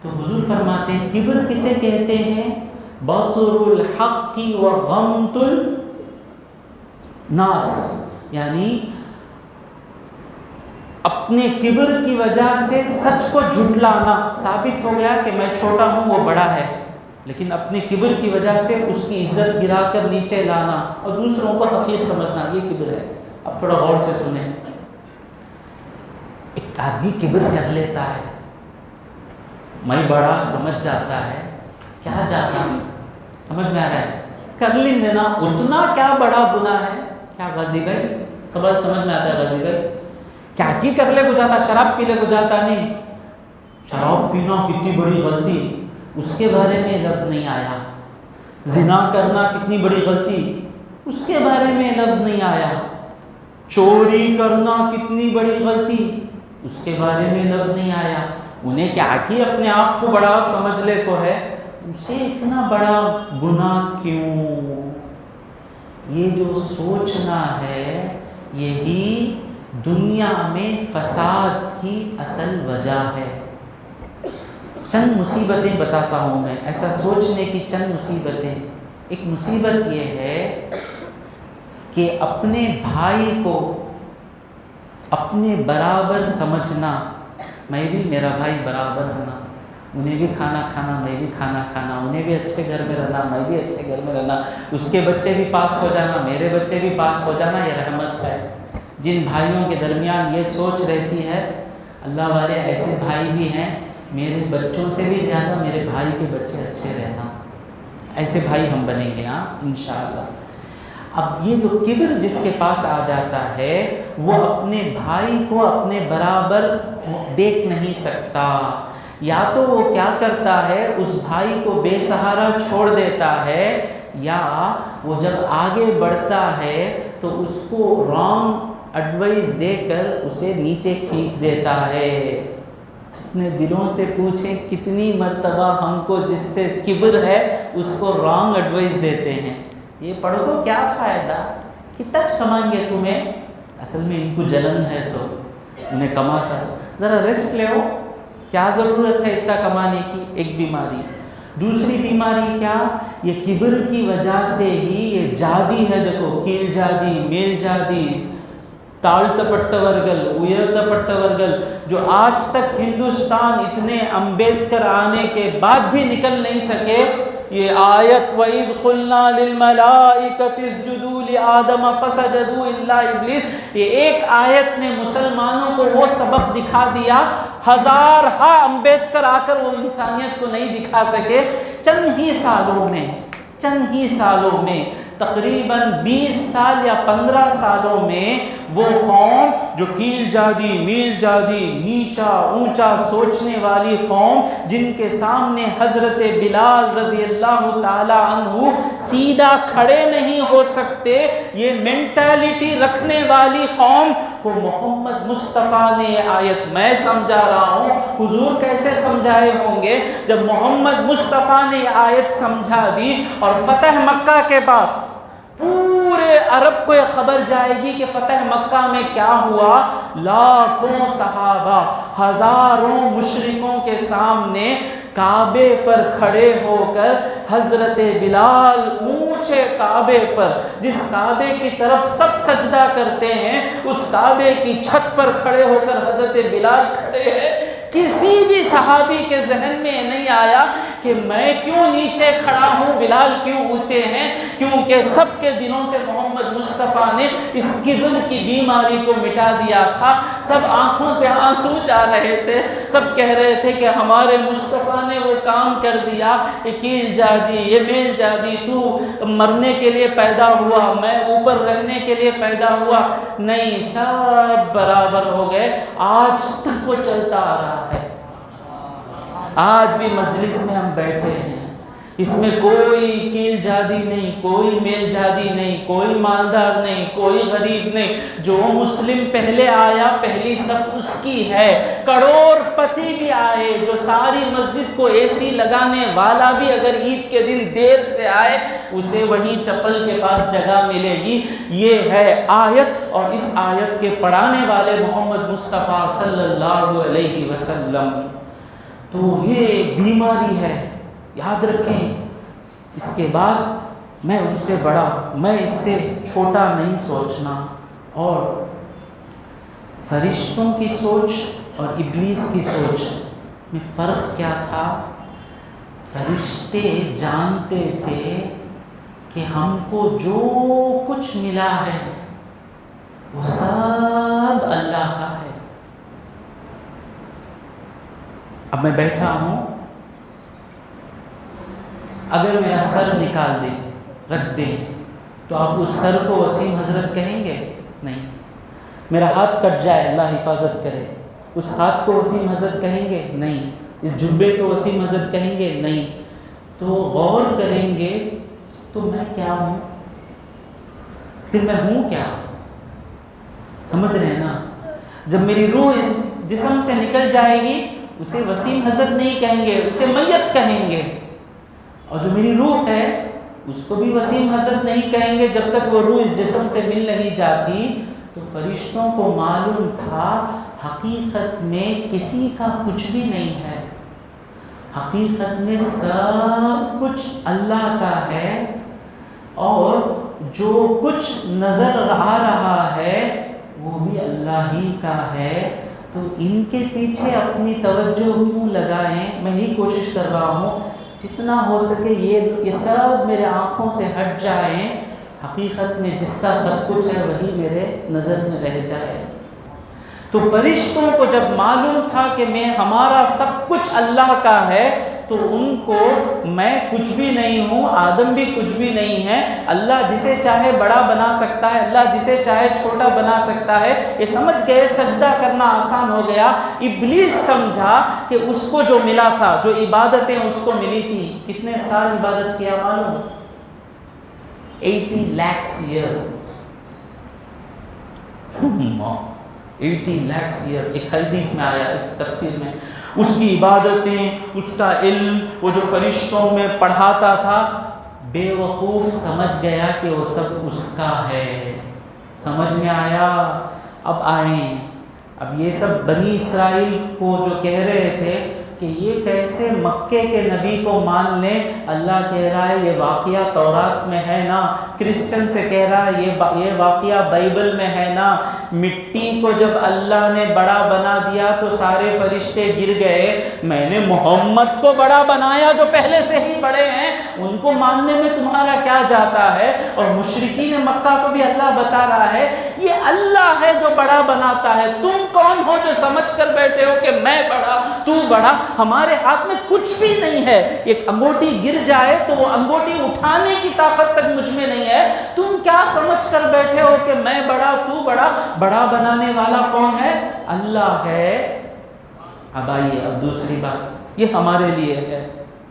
Speaker 1: تو حضور فرماتے ہیں کبر کسے کہتے ہیں؟ بطر الحق و غمط الناس، یعنی اپنے کبر کی وجہ سے سچ کو جھٹلانا۔ ثابت ہو گیا کہ میں چھوٹا ہوں، وہ بڑا ہے، لیکن اپنے کبر کی وجہ سے اس کی عزت گرا کر نیچے لانا اور دوسروں کو حقیر سمجھنا، یہ کبر ہے۔ اب تھوڑا غور سے سنیں، ایک آدمی کبر کر لیتا ہے، میں بڑا سمجھ جاتا ہے، کیا جاتا ہے سمجھ میں آ رہا ہے، کر لیں دینا، اتنا کیا بڑا گناہ ہے؟ کیا غازی بھائی سمجھ میں آتا ہے؟ غازی بھائی کیا کی کر لے کو جاتا، شراب پی لے کو جاتا نہیں، شراب پینا کتنی بڑی غلطی، اس کے بارے میں لفظ نہیں آیا۔ زنا کرنا کتنی بڑی غلطی، اس کے بارے میں لفظ نہیں آیا۔ چوری کرنا کتنی بڑی غلطی، اس کے بارے میں لفظ نہیں آیا۔ انہیں کیا کہ اپنے آپ کو بڑا سمجھ لے کو ہے، اسے اتنا بڑا گناہ کیوں؟ یہ جو سوچنا ہے، یہی دنیا میں فساد کی اصل وجہ ہے۔ چند مصیبتیں بتاتا ہوں میں، ایسا سوچنے کی چند مصیبتیں۔ ایک مصیبت یہ ہے کہ اپنے بھائی کو اپنے برابر سمجھنا، میں بھی میرا بھائی برابر ہونا، انہیں بھی کھانا کھانا، میں بھی کھانا کھانا، انہیں بھی اچھے گھر میں رہنا، میں بھی اچھے گھر میں رہنا، اس کے بچے بھی پاس ہو جانا، میرے بچے بھی پاس ہو جانا، یہ رحمت ہے۔ جن بھائیوں کے درمیان یہ سوچ رہتی ہے، اللہ والے ایسے بھائی بھی ہیں، میرے بچوں سے بھی زیادہ میرے بھائی کے بچے اچھے رہنا، ایسے بھائی ہم بنیں گے انشاءاللہ۔ اب یہ جو کبر جس کے پاس آ جاتا ہے، وہ اپنے بھائی کو اپنے برابر دیکھ نہیں سکتا، یا تو وہ کیا کرتا ہے، اس بھائی کو بے سہارا چھوڑ دیتا ہے، یا وہ جب آگے بڑھتا ہے تو اس کو رانگ ایڈوائز دے کر اسے نیچے کھینچ دیتا ہے۔ اپنے دلوں سے پوچھیں کتنی مرتبہ ہم کو جس سے کبر ہے اس کو رانگ ایڈوائز دیتے ہیں، یہ پڑھو گو کیا فائدہ، کتنا کمائیں گے تمہیں، اصل میں ان کو جلن ہے، سو انہیں کماتا، ذرا ریسٹ لے ہو، کیا ضرورت ہے اتنا کمانے کی۔ ایک بیماری۔ دوسری بیماری کیا؟ یہ کبر کی وجہ سے ہی یہ جادی ہے، دیکھو کیل جادی، میل جادی، تالتپٹورگل، اویرتپٹورگل، جو آج تک ہندوستان اتنے امبیڈکر آنے کے بعد بھی نکل نہیں سکے۔ یہ آیت وَإِذْ قُلْنَا لِلْمَلَائِكَةِ اسْجُدُوا لِآدَمَ فَسَجَدُوا إِلَّا إِبْلِيسَ، یہ ایک آیت نے مسلمانوں کو وہ سبق دکھا دیا، ہزارہا امبیڈکر آ کر وہ انسانیت کو نہیں دکھا سکے۔ چند ہی سالوں میں تقریباً 20 سال یا 15 سالوں میں وہ قوم جو کیل جادی، میل جادی، نیچا اونچا سوچنے والی قوم، جن کے سامنے حضرت بلال رضی اللہ تعالی عنہ سیدھا کھڑے نہیں ہو سکتے، یہ مینٹالٹی رکھنے والی قوم کو محمد مصطفیٰ نے یہ آیت، میں سمجھا رہا ہوں، حضور کیسے سمجھائے ہوں گے جب محمد مصطفیٰ نے یہ آیت سمجھا دی، اور فتح مکہ کے بعد پورے عرب کو یہ خبر جائے گی کہ فتح مکہ میں کیا ہوا۔ لاکھوں صحابہ ہزاروں مشرکوں کے سامنے کعبے پر کھڑے ہو کر حضرت بلال اونچے کعبے پر، جس کعبے کی طرف سب سجدہ کرتے ہیں، اس کعبے کی چھت پر کھڑے ہو کر حضرت بلال کھڑے ہیں۔ کسی بھی صحابی کے ذہن میں نہیں آیا کہ میں کیوں نیچے کھڑا ہوں، بلال کیوں اونچے ہیں؟ کیونکہ سب کے دلوں سے محمد مصطفیٰ نے اس کبر کی بیماری کو مٹا دیا تھا۔ سب آنکھوں سے آنسو جا رہے تھے، سب کہہ رہے تھے کہ ہمارے مصطفیٰ نے وہ کام کر دیا، کیل جادی، یہ میل جادی، تو مرنے کے لیے پیدا ہوا، میں اوپر رہنے کے لیے پیدا ہوا۔ نہیں، سب برابر ہو گئے۔ آج تک وہ چلتا آ رہا ہے۔ آج بھی مجلس میں ہم بیٹھے ہیں، اس میں کوئی کیل جادی نہیں، کوئی میل جادی نہیں، کوئی مالدار نہیں، کوئی غریب نہیں۔ جو مسلم پہلے آیا پہلی صف اس کی ہے۔ کروڑ پتی بھی آئے، جو ساری مسجد کو اے سی لگانے والا بھی اگر عید کے دن دیر سے آئے، اسے وہیں چپل کے پاس جگہ ملے گی۔ یہ ہے آیت، اور اس آیت کے پڑھانے والے محمد مصطفیٰ صلی اللہ علیہ وسلم۔ تو یہ بیماری ہے، یاد رکھیں۔ اس کے بعد میں اس سے بڑا، میں اس سے چھوٹا نہیں سوچنا۔ اور فرشتوں کی سوچ اور ابلیس کی سوچ میں فرق کیا تھا؟ فرشتے جانتے تھے کہ ہم کو جو کچھ ملا ہے وہ سب اللہ کا ہے۔ اب میں بیٹھا ہوں، اگر میرا سر نکال دیں، رکھ دیں، تو آپ اس سر کو وسیم حضرت کہیں گے؟ نہیں۔ میرا ہاتھ کٹ جائے، اللہ حفاظت کرے، اس ہاتھ کو وسیم حضرت کہیں گے؟ نہیں۔ اس جبے کو وسیم حضرت کہیں گے؟ نہیں۔ تو غور کریں گے تو میں کیا ہوں؟ پھر میں ہوں کیا؟ سمجھ رہے ہیں نا؟ جب میری روح اس جسم سے نکل جائے گی، اسے وسیم حضرت نہیں کہیں گے، اسے میت کہیں گے۔ اور جو میری روح ہے اس کو بھی وسیم حضرت نہیں کہیں گے جب تک وہ روح اس جسم سے مل نہیں جاتی۔ تو فرشتوں کو معلوم تھا حقیقت میں کسی کا کچھ بھی نہیں ہے، حقیقت میں سب کچھ اللہ کا ہے، اور جو کچھ نظر آ رہا ہے وہ بھی اللہ ہی کا ہے۔ تو ان کے پیچھے اپنی توجہ کیوں لگائیں؟ میں ہی کوشش کر رہا ہوں جتنا ہو سکے یہ سب میرے آنکھوں سے ہٹ جائیں، حقیقت میں جس کا سب کچھ ہے وہی میرے نظر میں رہ جائے۔ تو فرشتوں کو جب معلوم تھا کہ ہمارا سب کچھ اللہ کا ہے، تو ان کو میں کچھ بھی نہیں ہوں، آدم بھی کچھ بھی نہیں ہے، اللہ جسے چاہے بڑا بنا سکتا ہے، اللہ جسے چاہے چھوٹا بنا سکتا ہے، یہ سمجھ گئے، سجدہ کرنا آسان ہو گیا۔ ابلیس سمجھا کہ اس کو جو ملا تھا، جو عبادتیں اس کو ملی تھی، کتنے سال عبادت کیا معلوم؟ 80 lakhs year 80 lakhs year۔ ایک حدیث میں آیا، ایک تفسیر میں، اس کی عبادتیں، اس کا علم، وہ جو فرشتوں میں پڑھاتا تھا، بے وقوف سمجھ گیا کہ وہ سب اس کا ہے۔ سمجھ میں آیا؟ اب آئیں، اب یہ سب بنی اسرائیل کو جو کہہ رہے تھے کہ یہ کیسے مکے کے نبی کو مان لیں، اللہ کہہ رہا ہے یہ واقعہ تورات میں ہے نا، کرسچن سے کہہ رہا ہے یہ واقعہ بائبل میں ہے نا۔ مٹی کو جب اللہ نے بڑا بنا دیا تو سارے فرشتے گر گئے، میں نے محمد کو بڑا بنایا جو پہلے سے ہی بڑے ہیں، ان کو ماننے میں تمہارا کیا جاتا ہے؟ اور مشرکین مکہ کو بھی اللہ بتا رہا ہے یہ اللہ ہے جو بڑا بناتا ہے، تم کون ہو جو سمجھ کر بیٹھے ہو کہ میں بڑا تو بڑا؟ ہمارے ہاتھ میں کچھ بھی نہیں ہے، ایک انگوٹھی گر جائے تو وہ انگوٹھی اٹھانے کی طاقت تک مجھ میں نہیں ہے، تم کیا سمجھ کر بیٹھے ہو کہ میں بڑا تو بڑا؟ بڑا بنانے والا کون ہے؟ اللہ ہے۔ اب آئیے، اب دوسری بات، یہ ہمارے لیے ہے،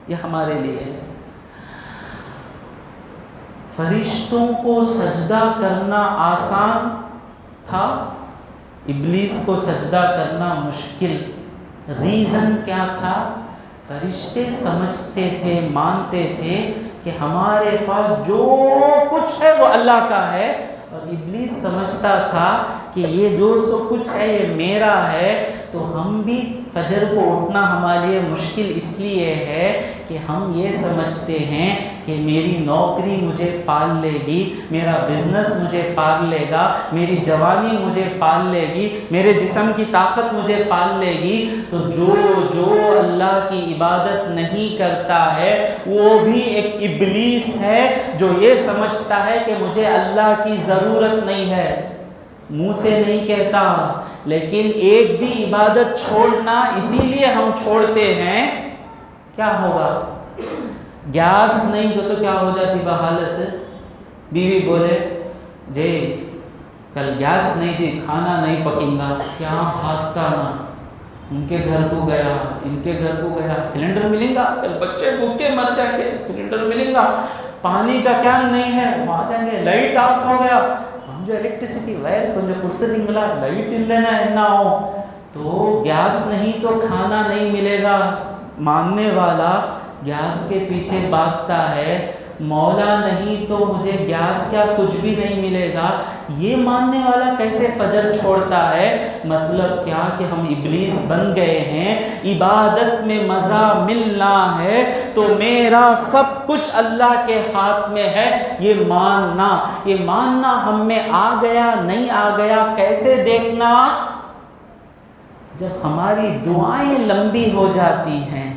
Speaker 1: یہ ہمارے لیے ہے۔ فرشتوں کو سجدہ کرنا آسان تھا، ابلیس کو سجدہ کرنا مشکل۔ ریزن کیا تھا؟ فرشتے سمجھتے تھے، مانتے تھے کہ ہمارے پاس جو کچھ ہے وہ اللہ کا ہے، اور ابلیس سمجھتا تھا کہ یہ جو سب کچھ ہے یہ میرا ہے۔ تو ہم بھی فجر کو اٹھنا ہمارے لیے مشکل اس لیے ہے کہ ہم یہ سمجھتے ہیں کہ میری نوکری مجھے پال لے گی، میرا بزنس مجھے پال لے گا، میری جوانی مجھے پال لے گی، میرے جسم کی طاقت مجھے پال لے گی۔ تو جو اللہ کی عبادت نہیں کرتا ہے وہ بھی ایک ابلیس ہے جو یہ سمجھتا ہے کہ مجھے اللہ کی ضرورت نہیں ہے، منہ سے نہیں کہتا لیکن ایک بھی عبادت چھوڑنا اسی لیے ہم چھوڑتے ہیں۔ کیا ہوگا؟ گیس نہیں تو کیا ہو جاتی بحالت؟ بیوی بولے جی کل گیس نہیں تھی، کھانا نہیں پکیں گا، کیا بھاگتا نا، ان کے گھر کو گیا، ان کے گھر کو گیا، سلنڈر ملیں گا، کل بچے بھوکے مر جائیں گے، سلنڈر ملیں گا، پانی کا کیا نہیں ہے، وہاں جائیں گے، لائٹ آف ہو گیا، جو الیکٹریسٹی وائر کنجو کڑترنگلا لائٹ لینا ہے نہ ہو، تو گیس نہیں تو کھانا نہیں ملے گا۔ ماننے والا گیس کے پیچھے بھاگتا ہے، مولا نہیں تو مجھے گیس کیا کچھ بھی نہیں ملے گا، یہ ماننے والا کیسے فجر چھوڑتا ہے؟ مطلب کیا کہ ہم ابلیس بن گئے ہیں۔ عبادت میں مزہ ملنا ہے تو میرا سب کچھ اللہ کے ہاتھ میں ہے، یہ ماننا ہم میں آ گیا نہیں آ گیا کیسے دیکھنا؟ جب ہماری دعائیں لمبی ہو جاتی ہیں،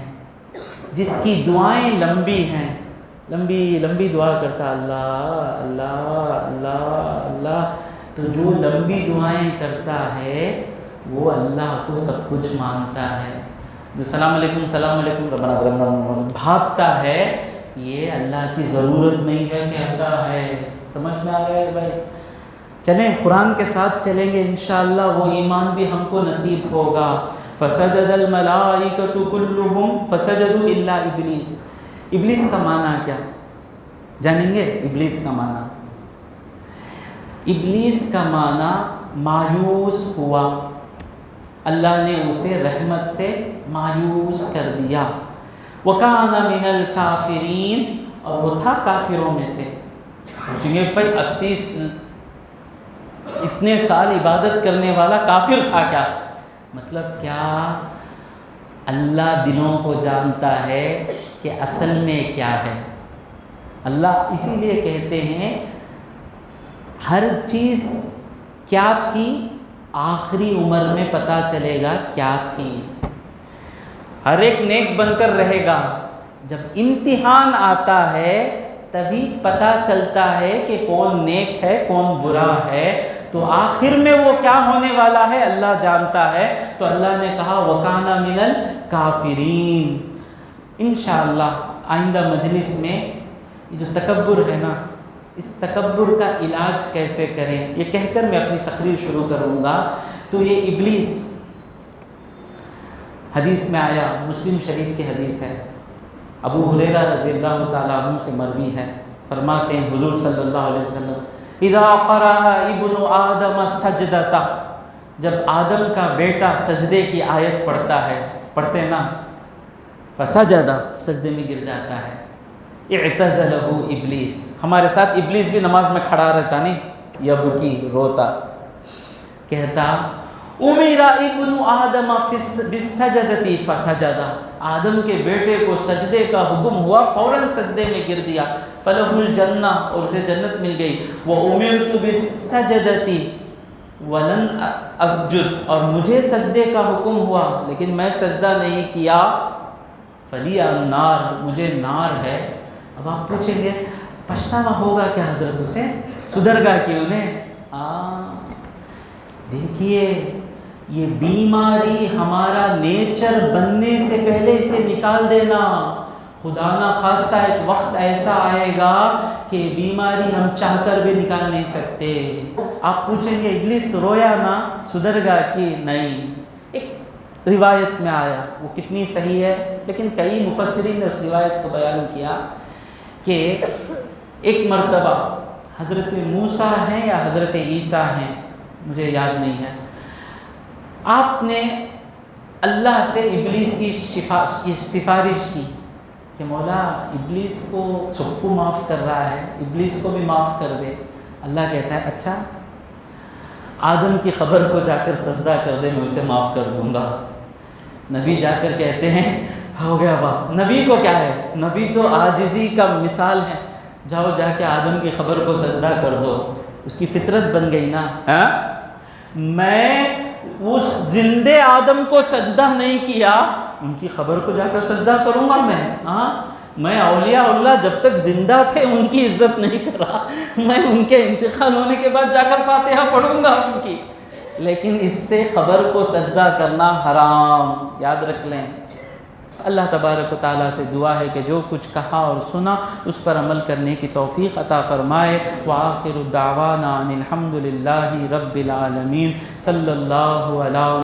Speaker 1: جس کی دعائیں لمبی ہیں، لمبی دعا کرتا اللہ اللہ اللہ اللہ، تو جو لمبی دعائیں کرتا ہے وہ اللہ کو سب کچھ مانتا ہے۔ جو سلام علیکم ربنا ظلمنا بھاگتا ہے، یہ اللہ کی ضرورت نہیں ہے کہتا ہے۔ سمجھ میں آ رہا ہے بھائی؟ چلیں قرآن کے ساتھ چلیں گے انشاءاللہ، وہ ایمان بھی ہم کو نصیب ہوگا۔ فسجد الملائکۃ کلھم فسجدوا الا ابلیس۔ ابلیس کا معنی کیا جانیں گے؟ ابلیس کا معنی، ابلیس کا معنی مایوس ہوا، اللہ نے اسے رحمت سے مایوس کر دیا۔ وَكَانَ مِنَ الْكَافِرِينَ، اور وہ تھا کافروں میں سے۔ چونکہ بھائی اتنے سال عبادت کرنے والا کافر تھا کیا؟ مطلب کیا؟ اللہ دلوں کو جانتا ہے کہ اصل میں کیا ہے۔ اللہ اسی لیے کہتے ہیں ہر چیز کیا تھی آخری عمر میں پتہ چلے گا کیا تھی۔ ہر ایک نیک بن کر رہے گا، جب امتحان آتا ہے تبھی پتہ چلتا ہے کہ کون نیک ہے کون برا ہے، تو آخر میں وہ کیا ہونے والا ہے اللہ جانتا ہے۔ تو اللہ نے کہا وَكَانَ مِنَ الْكَافِرِينَ۔ انشاءاللہ آئندہ مجلس میں یہ جو تکبر ہے نا، اس تکبر کا علاج کیسے کریں یہ کہہ کر میں اپنی تقریر شروع کروں گا۔ تو یہ ابلیس، حدیث میں آیا، مسلم شریف کی حدیث ہے، ابو ہریرہ رضی اللہ تعالیٰ عنہ سے مروی ہے، فرماتے ہیں حضور صلی اللہ علیہ وسلم اذا قرأ ابن آدم السجدۃ، جب آدم کا بیٹا سجدے کی آیت پڑھتا ہے، پڑھتے نا، فسجد، سجدے میں گر جاتا ہے، اعتزلہ ابلیس، ہمارے ساتھ ابلیس بھی نماز میں کھڑا رہتا نہیں، یبکی، روتا، کہتا امیر ابن آدم بالسجدۃ فسجد، آدم کے بیٹے کو سجدے کا حکم ہوا، فوراً سجدے میں گر دیا، فلہ الجنہ، اور اسے جنت مل گئی، وامرت بالسجدۃ ولن اسجد، اور مجھے سجدے کا حکم ہوا لیکن میں سجدہ نہیں کیا، فلی النار، مجھے نار ہے۔ اب آپ پوچھیں گے پچھتاوا ہوگا کیا حضرت، اسے سدھر گا کہ انہیں؟ دیکھیے یہ بیماری ہمارا نیچر بننے سے پہلے اسے نکال دینا، خدا نہ خواستہ ایک وقت ایسا آئے گا کہ بیماری ہم چاہ کر بھی نکال نہیں سکتے۔ آپ پوچھیں گے ابلیس رویا نا، سدھر گا کہ نہیں؟ ایک روایت میں آیا، وہ کتنی صحیح ہے لیکن کئی مفسرین نے اس روایت کو بیان کیا کہ ایک مرتبہ حضرت موسیٰ ہیں یا حضرت عیسیٰ ہیں، مجھے یاد نہیں ہے، آپ نے اللہ سے ابلیس کی سفارش کی کہ مولا ابلیس کو سب کو معاف کر رہا ہے، ابلیس کو بھی معاف کر دے۔ اللہ کہتا ہے اچھا، آدم کی قبر کو جا کر سجدہ کر دے، میں اسے معاف کر دوں گا۔ نبی جا کر کہتے ہیں ہو گیا باپ۔ نبی کو کیا ہے، نبی تو عاجزی کا مثال ہے، جاؤ جا کے آدم کی قبر کو سجدہ کر دو۔ اس کی فطرت بن گئی نا، میں اس زندے آدم کو سجدہ نہیں کیا، ان کی قبر کو جا کر سجدہ کروں گا میں اولیاء اللہ جب تک زندہ تھے ان کی عزت نہیں کرا، میں ان کے انتقال ہونے کے بعد جا کر فاتحہ پڑھوں گا ان کی، لیکن اس سے قبر کو سجدہ کرنا حرام، یاد رکھ لیں۔ اللہ تبارک و تعالیٰ سے دعا ہے کہ جو کچھ کہا اور سنا اس پر عمل کرنے کی توفیق عطا فرمائے۔ وآخر دعوانا ان الحمد للہ رب العالمین، صلی اللہ علیہ